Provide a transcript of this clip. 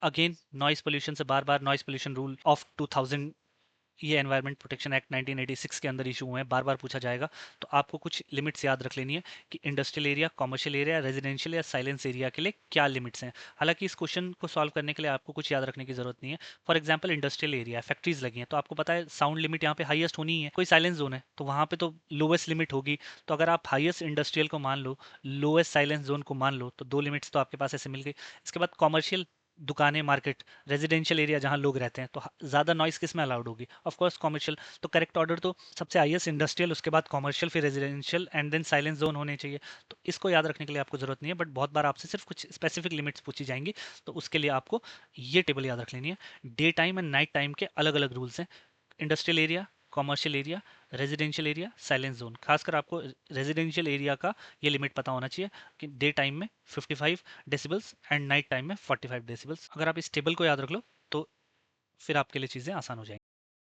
Again noise pollution से बार बार noise pollution rule of 2000, ये environment protection act 1986 के अंदर इशू हुए हैं, बार बार पूछा जाएगा। तो आपको कुछ लिमिट्स याद रख लेनी है कि industrial area, commercial area, residential या साइलेंस एरिया के लिए क्या लिमिट्स हैं। हालांकि इस क्वेश्चन को सॉल्व करने के लिए आपको कुछ याद रखने की जरूरत नहीं है। For example industrial area, factories लगी हैं, तो आपको पता है साउंड लिमिट यहाँ पे हाईएस्ट होनी ही है। कोई साइलेंस जोन है तो वहाँ पे तो लोवेस्ट लिमिट होगी। तो अगर आप हाईएस्ट इंडस्ट्रियल को मान लो, लोएस्ट साइलेंस जोन को मान लो, तो दो लिमिट्स तो आपके पास ऐसे मिल गई। इसके बाद कॉमर्शियल, दुकानें, मार्केट, रेजिडेंशियल एरिया जहाँ लोग रहते हैं, तो ज़्यादा नॉइस किस में अलाउड होगी? Of course commercial. तो करेक्ट ऑर्डर तो सबसे हाईएस्ट इंडस्ट्रियल, उसके बाद कॉमर्शियल, फिर residential and then silence zone होने चाहिए। तो इसको याद रखने के लिए आपको जरूरत नहीं है, बट बहुत बार आपसे सिर्फ कुछ स्पेसिफिक लिमिट्स पूछी जाएंगी। तो उसके लिए आपको ये टेबल याद रख लेनी है। Day time and night time के अलग अलग रूल्स हैं। Industrial area, commercial area, residential area, silence zone. खासकर आपको रेजिडेंशियल एरिया का ये लिमिट पता होना चाहिए कि डे टाइम में 55 डेसिबल्स एंड नाइट टाइम में 45 डेसिबल्स। अगर आप इस टेबल को याद रख लो तो फिर आपके लिए चीज़ें आसान हो जाएंगी।